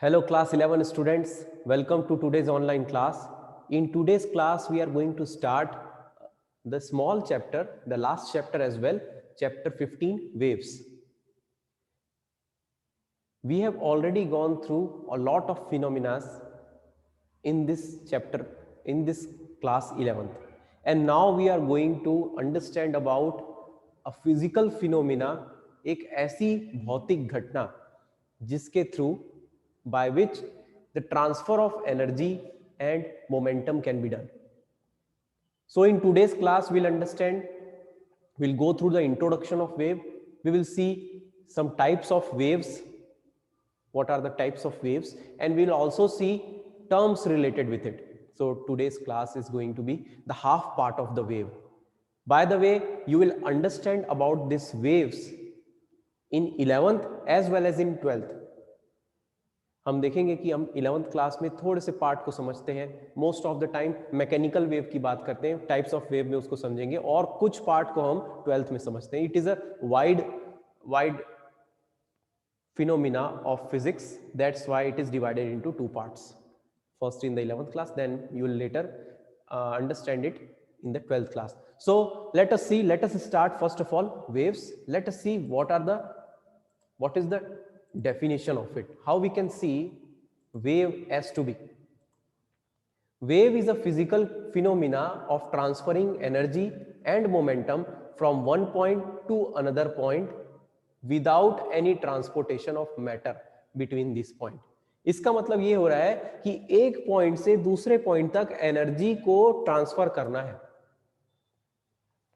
Hello class 11 students, welcome to today's online class. In today's class we are going to start the small chapter, the last chapter as well, chapter 15 waves. We have already gone through a lot of phenomena in this chapter, in this class 11th, and now we are going to understand about a physical phenomena, एक ऐसी भौतिक घटना जिसके through by which the transfer of energy and momentum can be done. So in today's class we'll go through the introduction of wave. We will see some types of waves, what are the types of waves, and we'll also see terms related with it. So today's class is going to be the half part of the wave. By the way, you will understand about these waves in 11th as well as in 12th. हम देखेंगे कि हम 11th class में थोड़े से part को समझते हैं, most of the time mechanical wave की बात करते हैं, टाइप्स ऑफ वेव में उसको समझेंगे, और कुछ पार्ट को हम 12th में समझते हैं. It is a wide phenomena of physics, that's why it is divided into two parts, first in the 11th class, then you will later understand it in the 12th class. So let us start first of all waves. Let us see what is the definition of it, how we can see wave as to be. Wave is a physical phenomena of transferring energy and momentum from one point to another point without any transportation of matter between this point. इसका मतलब ये हो रहा है कि एक point से दूसरे पॉइंट तक एनर्जी को ट्रांसफर करना है,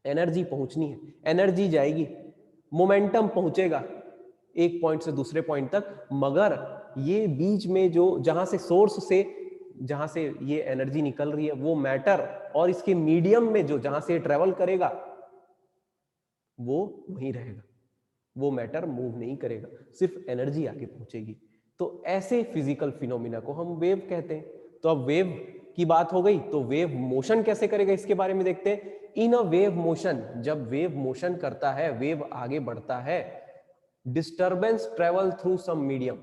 एनर्जी पहुंचनी है, एनर्जी जाएगी, मोमेंटम पहुंचेगा एक पॉइंट से दूसरे पॉइंट तक, मगर ये बीच में जो जहां से सोर्स से जहां से ये एनर्जी निकल रही है वो मैटर, और इसके मीडियम में जो जहां से ट्रेवल करेगा वो वहीं रहेगा, वो मैटर मूव नहीं करेगा, सिर्फ एनर्जी आगे पहुंचेगी. तो ऐसे फिजिकल फिनोमिना को हम वेव कहते हैं. तो अब वेव की बात हो गई, तो वेव मोशन कैसे करेगा इसके बारे में देखते हैं. इन अ वेव मोशन, जब वेव मोशन करता है, वेव आगे बढ़ता है, disturbance travel through some medium,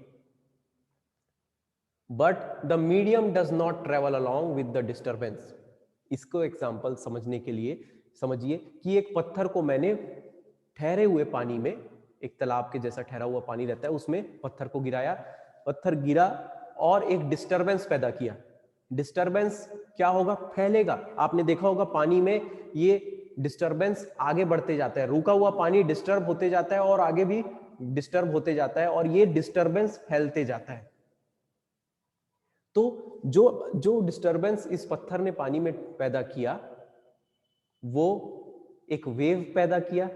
but the medium does not travel along with the disturbance. इसको एग्जांपल समझने के लिए समझिए कि एक पत्थर को मैंने ठहरे हुए पानी में, एक तालाब के जैसा ठहरा हुआ पानी रहता है, उसमें पत्थर को गिराया, पत्थर गिरा और एक डिस्टर्बेंस पैदा किया. डिस्टर्बेंस क्या होगा, फैलेगा. आपने देखा होगा पानी में ये डिस्टर्बेंस आगे बढ़ते जाता है, रुका हुआ पानी डिस्टर्ब होते जाता है और आगे भी डिस्टर्ब होते जाता है, और ये डिस्टर्बेंस फैलते जाता है. तो जो डिस्टर्बेंस इस पत्थर ने पानी में पैदा किया वो एक वेव पैदा किया,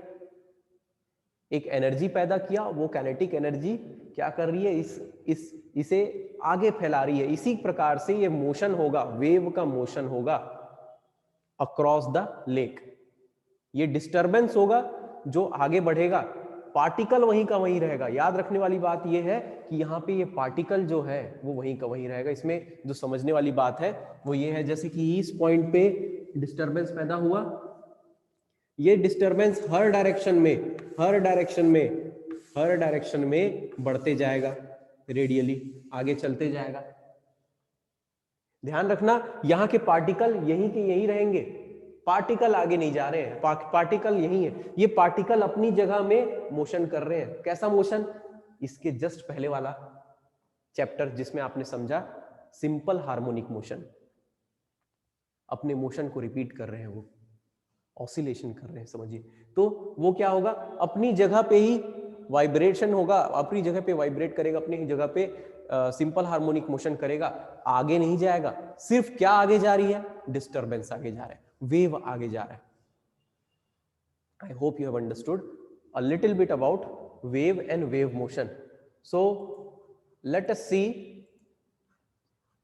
एक एनर्जी पैदा किया. वो काइनेटिक एनर्जी क्या कर रही है, इसे आगे फैला रही है. इसी प्रकार से ये मोशन होगा, वेव का मोशन होगा अक्रॉस द लेक. ये डिस्टर्बेंस होगा जो आगे बढ़ेगा, पार्टिकल वहीं का वहीं रहेगा. याद रखने वाली बात ये है कि यहाँ पे ये पार्टिकल जो है वो वहीं का वहीं रहेगा. इसमें जो समझने वाली बात है वो ये है, जैसे कि इस पॉइंट पे डिस्टर्बेंस पैदा हुआ, ये डिस्टर्बेंस हर डायरेक्शन में बढ़ते जाएगा, रेडियली आगे चलते जाएगा. ध्यान रखना, यहां के पार्टिकल यहीं के यहीं रहेंगे, पार्टिकल आगे नहीं जा रहे हैं, पार्टिकल यहीं है. ये पार्टिकल अपनी जगह में मोशन कर रहे हैं. कैसा मोशन, इसके जस्ट पहले वाला चैप्टर जिसमें आपने समझा सिंपल हार्मोनिक मोशन, अपने मोशन को रिपीट कर रहे हैं, वो ऑसिलेशन कर रहे हैं, समझिए. तो वो क्या होगा, अपनी जगह पे ही वाइब्रेशन होगा, अपनी जगह पे वाइब्रेट करेगा, अपनी जगह पे सिंपल हार्मोनिक मोशन करेगा, आगे नहीं जाएगा. सिर्फ क्या आगे जा रही है, डिस्टर्बेंस आगे जा रहा है, वेव आगे जा रहा है. I hope you have understood a little bit about wave and wave motion. So let us see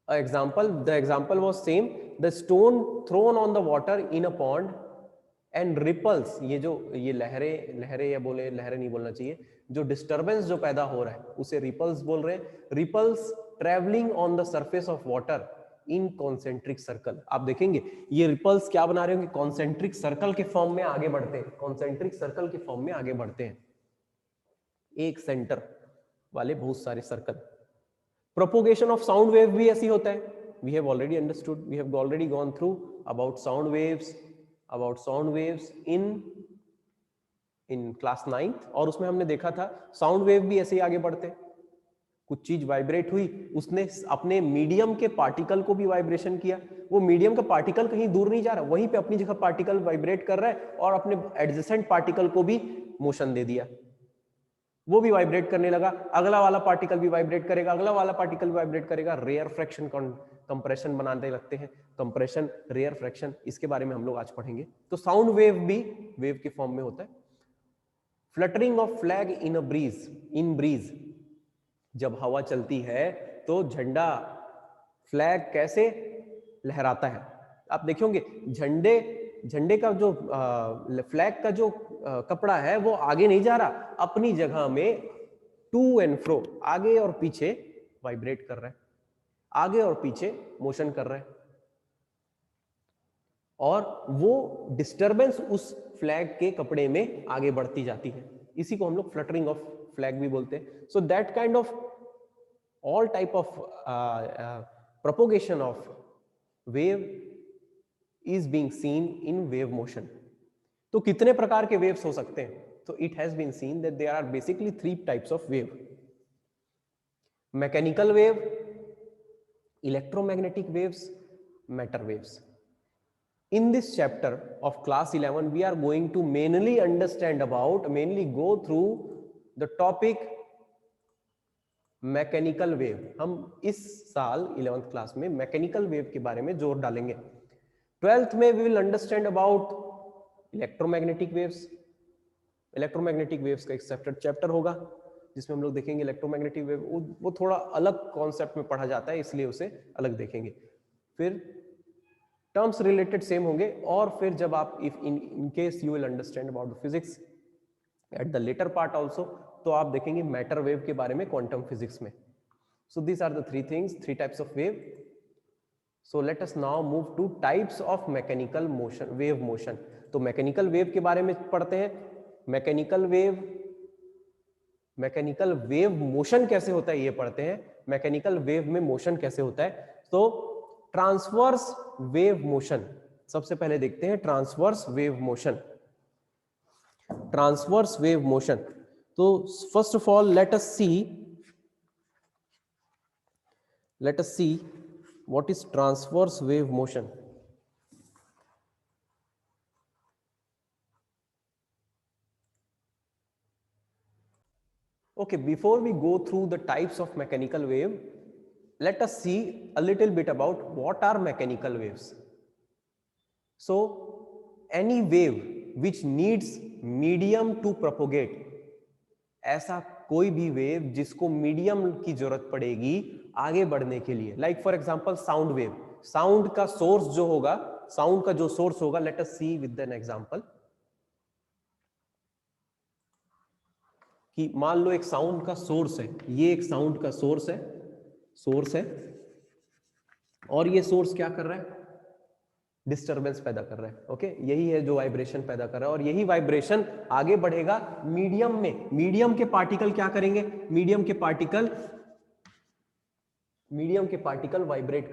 example. The example was same. The stone thrown on the water in a pond and ripples. ये लहरें या बोले, लहरें नहीं बोलना चाहिए, जो disturbance जो पैदा हो रहा है उसे रिपल्स बोल रहे हैं. Ripples travelling on the surface of water in concentric circle. आप देखेंगे ये रिपल्स क्या बना रहे होंगे, कॉन्सेंट्रिक सर्कल के फॉर्म में आगे बढ़ते हैं, कॉन्सेंट्रिक सर्कल के फॉर्म में आगे बढ़ते हैं, एक सेंटर वाले बहुत सारे circle. Propagation of sound wave भी ऐसी होता है. We have already understood, we have already gone through about sound waves in class 9th, और उसमें हमने देखा था साउंड वेव भी ऐसे ही आगे बढ़ते. कुछ चीज वाइब्रेट हुई, उसने अपने मीडियम के पार्टिकल को भी वाइब्रेशन किया. वो मीडियम का पार्टिकल कहीं दूर नहीं जा रहा, वहीं पे अपनी जगह पार्टिकल वाइब्रेट कर रहा है और अपने एडजेसेंट पार्टिकल को भी मोशन दे दिया. वो भी वाइब्रेट करने लगा, अगला वाला पार्टिकल भी वाइब्रेट करेगा, अगला वाला पार्टिकल वाइब्रेट करेगा. रेयर फ्रैक्शन कंप्रेशन बनाने लगते हैं. कंप्रेशन, रेयर फ्रैक्शन, इसके बारे में हम लोग आज पढ़ेंगे. तो साउंड वेव भी वेव के फॉर्म में होता है. Fluttering of flag in breeze, जब हवा चलती है तो झंडा, फ्लैग कैसे लहराता है. आप देखोगे झंडे का जो फ्लैग का जो कपड़ा है वो आगे नहीं जा रहा, अपनी जगह में टू एंड फ्रो, आगे और पीछे वाइब्रेट कर रहा है, आगे और पीछे मोशन कर रहा है. और वो डिस्टरबेंस उस फ्लैग के कपड़े में आगे बढ़ती जाती है. इसी को हम लोग फ्लटरिंग ऑफ फ्लैग भी बोलते हैं. So that kind of all type of propagation of wave is being seen in wave motion. तो कितने प्रकार के वेव्स हो सकते हैं? तो it has been seen that there are basically 3 types of wave: mechanical wave, electromagnetic waves, matter waves. In this chapter of class 11, we are going to mainly go through the topic mechanical wave. हम इस साल 11th class में mechanical wave के बारे में जोर डालेंगे. 12th में we will understand about electromagnetic waves. Electromagnetic waves का एक चैप्टर होगा जिसमें हम लोग देखेंगे इलेक्ट्रोमैग्नेटिक वेव. वो थोड़ा अलग कॉन्सेप्ट में पढ़ा जाता है, इसलिए उसे अलग देखेंगे. फिर टर्म्स रिलेटेड सेम होंगे. और फिर जब आप if in case you will understand about the physics at the latter part also, तो आप देखेंगे मैटर वेव के बारे में क्वांटम फिजिक्स में. So this are the 3 types of wave. So let us now move to types of mechanical motion, wave motion. तो mechanical wave के बारे में पढ़ते हैं. मैकेनिकल वेव मोशन कैसे होता है ये पढ़ते हैं. मैकेनिकल वेव में मोशन कैसे होता है. तो ट्रांसवर्स वेव मोशन सबसे पहले देखते हैं. Transverse wave motion. Transverse wave motion. तो first of all let us see what is transverse wave motion. Okay, before we go through the types of mechanical wave, let us see a little bit about what are mechanical waves. So any wave which needs medium to propagate, ऐसा कोई भी wave जिसको medium की जरूरत पड़ेगी आगे बढ़ने के लिए. Like for example sound wave. Sound का सोर्स जो होगा, साउंड का जो सोर्स होगा, let us see with an example. कि मान लो एक साउंड का सोर्स है, ये एक साउंड का सोर्स है और ये सोर्स क्या कर रहा है? डिस्टरबेंस पैदा कर रहा है. ओके, यही है जो वाइब्रेशन पैदा कर रहा है. और यही वाइब्रेशन आगे बढ़ेगा मीडियम में. मीडियम के पार्टिकल क्या करेंगे? मीडियम के पार्टिकल वाइब्रेट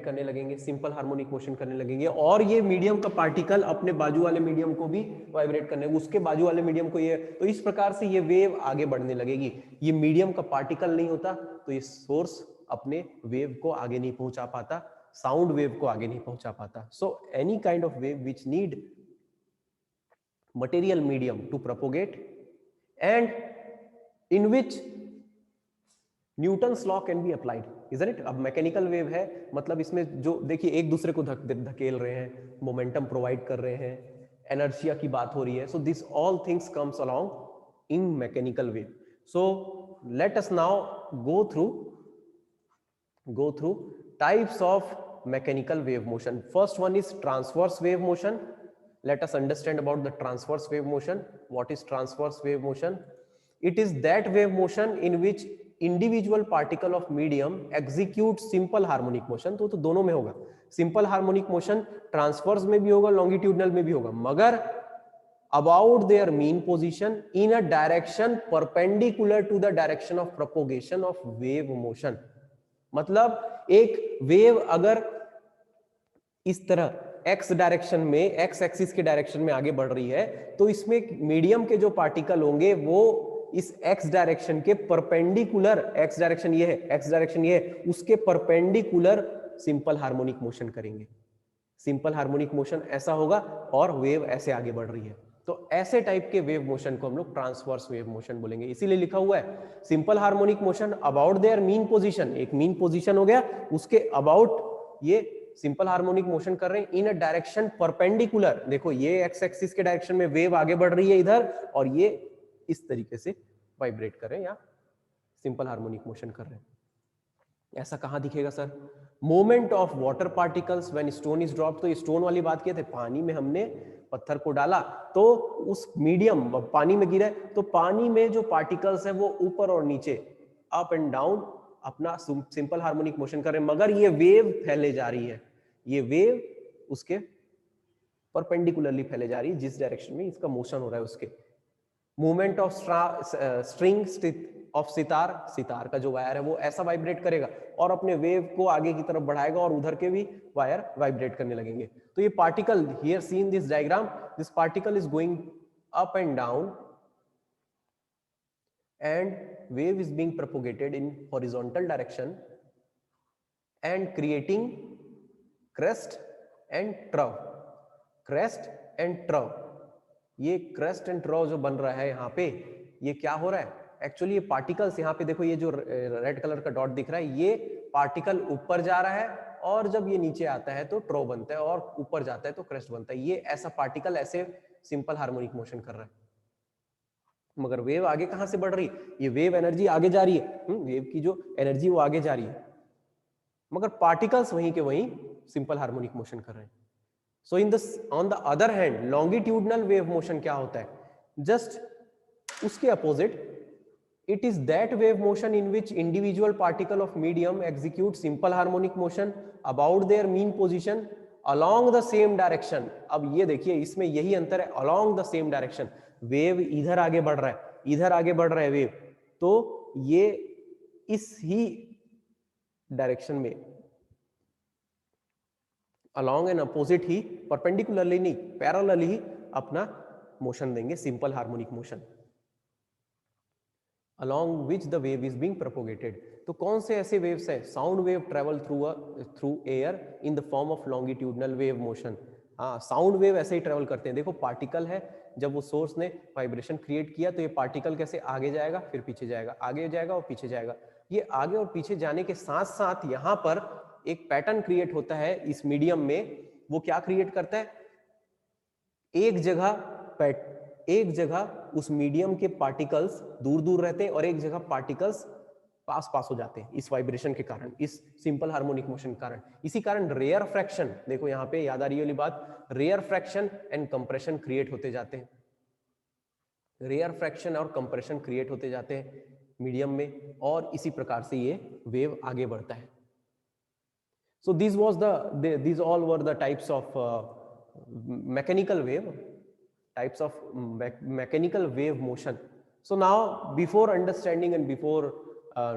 करने लगेंगे, सिंपल हार्मोनिक मोशन करने लगेंगे. और ये मीडियम का पार्टिकल अपने बाजू वाले मीडियम को भी वाइब्रेट करने, उसके बाजू वाले मीडियम को ये. तो इस प्रकार से ये वेव आगे बढ़ने लगेगी. ये मीडियम का पार्टिकल नहीं होता तो ये सोर्स अपने वेव को आगे नहीं पहुंचा पाता, साउंड वेव को आगे नहीं पहुंचा पाता. So any kind of wave which need material medium to propagate and in which Newton's law can be applied, isn't it. अब मैकेनिकल वेव है मतलब इसमें जो देखिए एक दूसरे को धकेल रहे हैं, मोमेंटम प्रोवाइड कर रहे हैं, एनर्जिया की बात हो रही है. So this all things comes along in mechanical wave. So let us now go through types of mechanical wave motion. First one is transverse wave motion. Let us understand about the transverse wave motion. What is transverse wave motion? It is that wave motion in which individual particle of medium execute simple harmonic motion. तो दोनों में होगा. Simple harmonic motion transverse में भी होगा, longitudinal में भी होगा. मगर about their mean position in a direction perpendicular to the direction of propagation of wave motion. मतलब एक वेव अगर इस तरह एक्स डायरेक्शन में, एक्स एक्सिस के डायरेक्शन में आगे बढ़ रही है, तो इसमें मीडियम के जो पार्टिकल होंगे वो इस एक्स डायरेक्शन के परपेंडिकुलर, एक्स डायरेक्शन ये है, एक्स डायरेक्शन ये है, उसके परपेंडिकुलर सिंपल हार्मोनिक मोशन करेंगे. सिंपल हार्मोनिक मोशन ऐसा होगा और वेव ऐसे आगे बढ़ रही है. तो ऐसे टाइप के वेव मोशन को हम लोग ट्रांसवर्स वेव मोशन बोलेंगे. इसीलिए लिखा हुआ है simple harmonic motion about their mean position. एक मीन पोजीशन हो गया, उसके अबाउट ये सिंपल हार्मोनिक मोशन कर रहे हैं इन अ डायरेक्शन परपेंडिकुलर. देखो ये एक्स एक्सिस के डायरेक्शन में वेव आगे बढ़ रही है इधर, और ये इस तरीके से वाइब्रेट कर रहे हैं या सिंपल हार्मोनिक मोशन कर रहे हैं. ऐसा कहां दिखेगा sir? Moment of water particles when stone is dropped. तो ये स्टोन वाली बात किए थे, पानी में हमने पत्थर को डाला तो उस मीडियम पानी में गिरा, तो पानी में जो पार्टिकल्स है वो ऊपर और नीचे, अप एंड डाउन अपना सिंपल हार्मोनिक मोशन कर रहे हैं, मगर ये वेव फैले जा रही है. ये वेव उसके परपेंडिकुलरली फैले जा रही है जिस डायरेक्शन में इसका मोशन हो रहा है उसके. Movement of string of sitar, sitar का जो वायर है वो ऐसा वाइब्रेट करेगा और अपने वेव को आगे की तरफ बढ़ाएगा और उधर के भी वायर वाइब्रेट करने लगेंगे. तो ये particle here see in this diagram, this particle is going up and down and wave is being propagated in horizontal direction and creating crest and trough. crest and trough, ये crest and trough जो बन रहा है यहाँ पे, ये क्या हो रहा है? एक्चुअली ये पार्टिकल्स, यहाँ पे देखो ये जो रेड कलर का डॉट दिख रहा है, ये पार्टिकल ऊपर जा रहा है और जब ये नीचे आता है तो ट्रो बनता है और ऊपर जाता है तो क्रेस्ट बनता है. ये ऐसा पार्टिकल ऐसे सिंपल हार्मोनिक मोशन कर रहा है. मगर वेव आगे कहां से बढ़ रही है? ये वेव एनर्जी आगे जा रही है, वेव की जो एनर्जी वो आगे जा रही है, मगर पार्टिकल्स वहीं के वहीं सिंपल हार्मोनिक मोशन कर रहे हैं. So in this on the other hand longitudinal wave motion क्या होता है? जस्ट उसके opposite, it is that wave motion in which individual particle of medium execute simple harmonic motion about their mean position along the same direction. अब ये देखिए इसमें यही अंतर है, along the same direction. Wave इधर आगे बढ़ रहा है, इधर आगे बढ़ रहा है वेव, तो ये इस ही डायरेक्शन में along and opposite he, perpendicularly नहीं, parallel ही अपना मोशन देंगे, simple harmonic motion along which the wave is being propagated. तो कौन से ऐसे वेव्स हैं? Sound wave travel through air in the form of longitudinal wave motion. हाँ, साउंड वेव ऐसे ही ट्रेवल करते हैं. देखो पार्टिकल है, जब वो सोर्स ने वाइब्रेशन क्रिएट किया तो ये पार्टिकल कैसे आगे जाएगा फिर पीछे जाएगा, आगे जाएगा और पीछे जाएगा. ये आगे और पीछे जाने के साथ साथ यहाँ पर एक पैटर्न क्रिएट होता है इस मीडियम में. वो क्या क्रिएट करता है? एक जगह उस मीडियम के पार्टिकल्स दूर दूर रहते हैं और एक जगह पार्टिकल्स पास पास हो जाते हैं इस वाइब्रेशन के कारण, इस सिंपल हार्मोनिक मोशन के कारण. इसी कारण रेयर फ्रैक्शन, देखो यहाँ पे याद आ रही वाली बात, rarefaction and compression create होते जाते हैं. रेयर फ्रैक्शन और कंप्रेशन क्रिएट होते जाते हैं मीडियम में, और इसी प्रकार से ये वेव आगे बढ़ता है. सो these all were the types of mechanical wave, types of mechanical wave motion. So now before understanding and before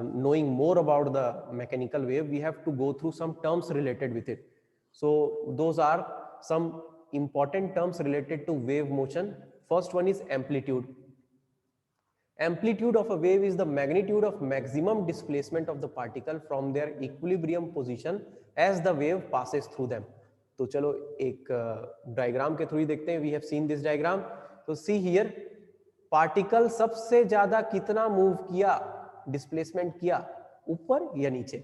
knowing more about the mechanical wave, we have to go through some terms related with it. So those are some important terms related to wave motion. First one is amplitude. Amplitude of a wave is the magnitude of maximum displacement of the particle from their equilibrium position as the wave passes through them. तो चलो एक diagram के through ही देखते हैं. We have seen this diagram. तो see here, particle सबसे ज्यादा कितना मूव किया, डिस्प्लेसमेंट किया, ऊपर या नीचे.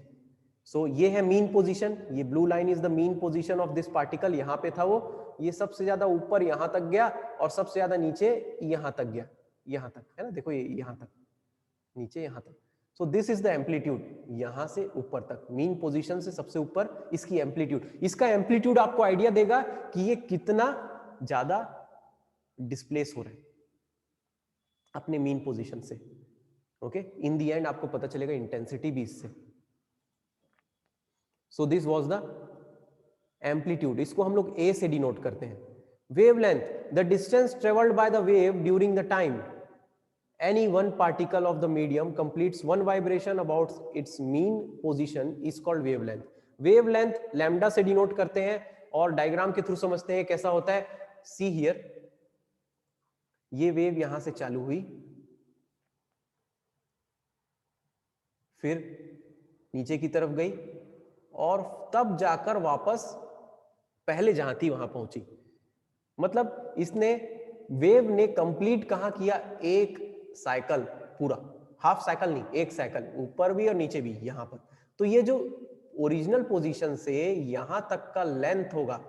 सो ये है मीन पोजीशन, ये blue line is the mean position of this particle. यहाँ पे था वो, ये सबसे ज्यादा ऊपर यहाँ तक गया और सबसे ज्यादा नीचे यहाँ तक गया, यहाँ तक है ना, देखो ये यहाँ तक, नीचे यहाँ तक. So this is the amplitude, यहां से ऊपर तक, मीन पोजीशन से सबसे ऊपर इसकी एम्पलीट्यूड. इसका एम्पलीट्यूड आपको आइडिया देगा कि ये कितना ज्यादा डिस्प्लेस हो रहे हैं अपने मीन पोजीशन से. ओके, इन द एंड आपको पता चलेगा इंटेंसिटी भी इससे. So this was the amplitude. इसको हम लोग ए से डिनोट करते हैं. wavelength, the distance traveled by the wave during the time any one particle of the medium completes one vibration about its mean position is called wavelength. wavelength lambda से denote करते हैं और डायग्राम के through समझते हैं कैसा होता है. सी हियर, ये वेव यहां से चालू हुई, फिर नीचे की तरफ गई और तब जाकर वापस पहले जहां थी वहां पहुंची. मतलब इसने वेव ने कंप्लीट कहां किया, एक साइकिल पूरा, हाफ साइकिल नहीं, एक साइकिल ऊपर भी और नीचे भी यहां पर. तो ये जो ओरिजिनल पोजीशन से यहां तक का लेंथ होगा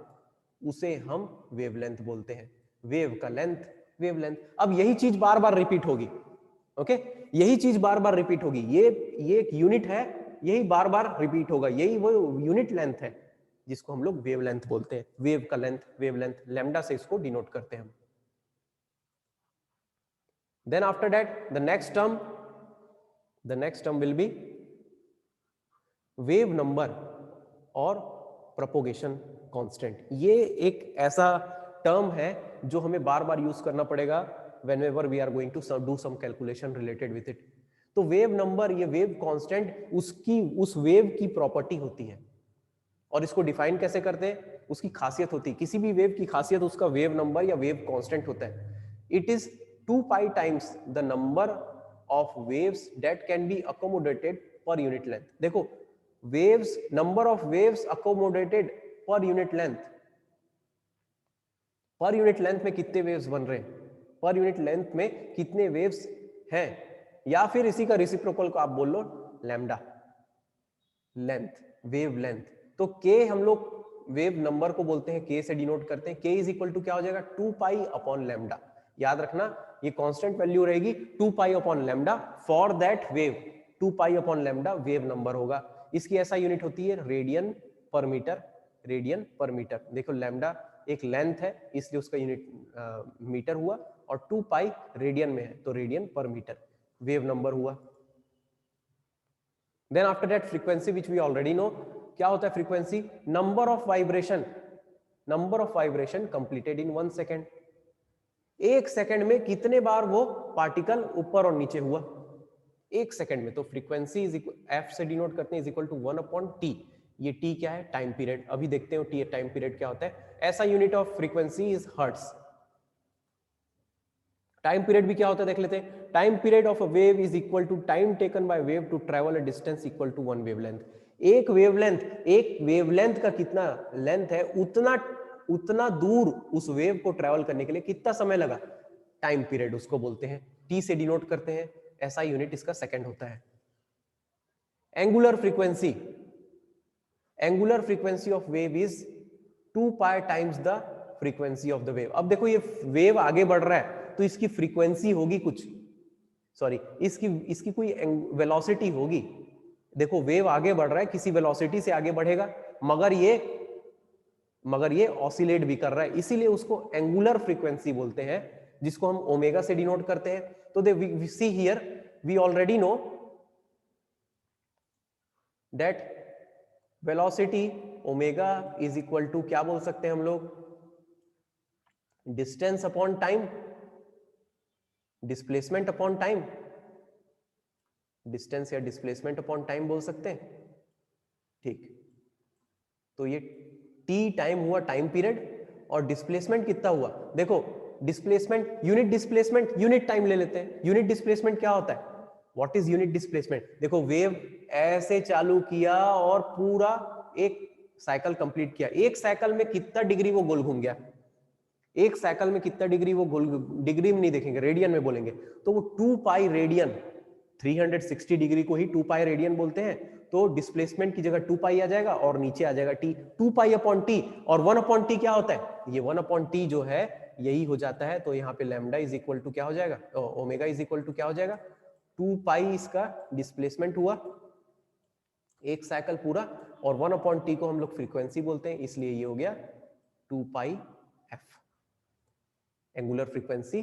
उसे हम वेवलेंथ बोलते हैं. वेव का लेंथ वेवलेंथ. अब यही चीज बार बार रिपीट होगी. ओके, यही चीज बार बार रिपीट होगी. ये एक यूनिट है, यही बार बार रिपीट होगा. यही वो यूनिट लेंथ है जिसको हम लोग वेवलेंथ बोलते हैं. वेव का लेंथ वेवलेंथ, लैम्डा से इसको डिनोट करते हैं हम. Then after that, the next term will be wave number और propagation constant. ये एक ऐसा टर्म है जो हमें बार बार यूज करना पड़ेगा whenever we are going to do some calculation related with it. तो वेव नंबर, ये वेव कांस्टेंट उस वेव की प्रॉपर्टी होती है और इसको डिफाइन कैसे करते हैं, उसकी खासियत होती है. किसी भी वेव की खासियत उसका वेव नंबर या वेव कांस्टेंट होता है. It is 2 pi times the number of waves that can be accommodated per unit length. देखो, waves, number of waves accommodated per unit length. Per unit length में कितने waves बन रहे हैं, per unit length में कितने वेव्स हैं, या फिर इसी का रेसिप्रोकल को आप बोल लो लैम्डा लेंथ, वेव लेंथ. तो के हम लोग वेव नंबर को बोलते हैं, के से डिनोट करते हैं. के इज इक्वल टू क्या हो जाएगा, 2 पाई अपॉन लैम्डा. याद रखना ये कांस्टेंट वैल्यू रहेगी 2 pi upon lambda for that wave. 2 pi upon lambda wave number होगा. इसकी ऐसा यूनिट होती है रेडियन पर मीटर. रेडियन पर मीटर. देखो लैम्डा एक लेंथ है इसलिए उसका यूनिट मीटर हुआ और 2 पाई रेडियन में है तो रेडियन पर मीटर वेव नंबर हुआ. Then after that frequency which we already know. क्या होता है frequency, number of vibration completed in 1 second. एक सेकंड में कितने बार वो पार्टिकल ऊपर और नीचे हुआ, एक सेकंड में. तो फ्रीक्वेंसी इज एफ से डिनोट करते हैं is equal to 1 upon T. ये टी क्या है, टाइम पीरियड. अभी देखते हैं टी टाइम पीरियड क्या होता है. ऐसा unit of frequency is hertz. Time period भी क्या होता है देख लेते हैं. Time period of a wave is equal to time taken by wave to travel a distance equal to 1 wavelength. एक वेवलेंथ का कितना लेंथ है, उतना दूर उस वेव को ट्रेवल करने के लिए कितना समय लगा, टाइम पीरियड उसको बोलते हैं. टी से डिनोट करते हैं. ऐसा यूनिट इसका सेकंड होता है. Angular frequency of wave is 2 pi times the frequency of the wave. अब देखो ये वेव आगे बढ़ रहा है तो इसकी फ्रीक्वेंसी होगी कुछ, सॉरी इसकी कोई वेलोसिटी होगी. देखो वेव आगे बढ़ रहा है, किसी वेलोसिटी से आगे बढ़ेगा, मगर ये ऑसिलेट भी कर रहा है, इसीलिए उसको एंगुलर फ्रीक्वेंसी बोलते हैं, जिसको हम ओमेगा से डिनोट करते हैं. तो we see here, we already know that velocity omega is equal to क्या बोल सकते हैं हम लोग, distance upon time, displacement upon time. Distance या डिस्प्लेसमेंट अपॉन टाइम बोल सकते हैं. ठीक, तो ये टी टाइम हुआ टाइम पीरियड और डिस्प्लेसमेंट कितना हुआ. देखो डिस्प्लेसमेंट, यूनिट टाइम ले लेते हैं. यूनिट डिस्प्लेसमेंट क्या होता है, व्हाट इज यूनिट डिस्प्लेसमेंट. देखो वेव ऐसे चालू किया और पूरा एक साइकिल कंप्लीट किया. एक साइकिल में कितना डिग्री वो गोल घूम गया, एक साइकिल में कितना डिग्री वो गोल, डिग्री में नहीं देखेंगे, रेडियन में बोलेंगे. तो वो 2 पाई रेडियन, 360 डिग्री को ही 2 पाई रेडियन बोलते हैं. तो डिस्प्लेसमेंट की जगह 2 पाई आ जाएगा और नीचे आ जाएगा टी. 2 पाई अपॉन टी और 1 अपॉन टी क्या होता है, ये 1 अपॉन टी जो है यही हो जाता है. तो यहाँ पे लैम्डा इज इक्वल टू क्या हो जाएगा, ओमेगा इज इक्वल टू क्या हो जाएगा, 2 पाई इसका डिस्प्लेसमेंट हुआ एक साइकिल पूरा, और 1 अपॉन टी को हम लोग फ्रीक्वेंसी बोलते हैं, इसलिए ये हो गया 2 पाई एफ. एंगुलर फ्रीक्वेंसी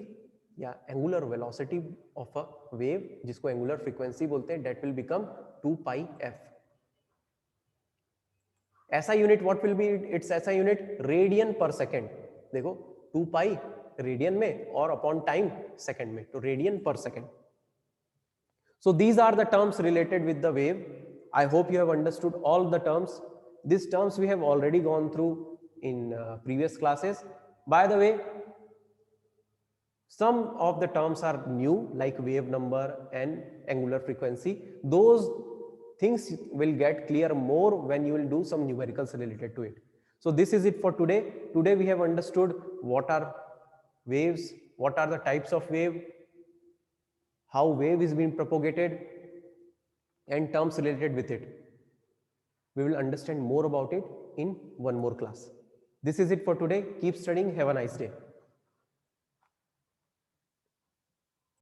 या angular velocity of a wave, जिसको एंगुलर फ्रीक्वेंसी बोलते हैं, that will become 2 pi F. SI unit what will be its, SI unit radian per second. देखो 2 पाई रेडियन में और अपॉन टाइम सेकंड में, तो radian पर second. So these are the terms related with the wave. I hope you have understood all the terms. These terms we have already gone through in previous classes. By the way, some of the terms are new, like wave number and angular frequency. Those things will get clear more when you will do some numericals related to it. So this is it for today. Today we have understood what are waves, what are the types of wave, how wave is being propagated, and terms related with it. We will understand more about it in one more class. This is it for today. Keep studying. Have a nice day.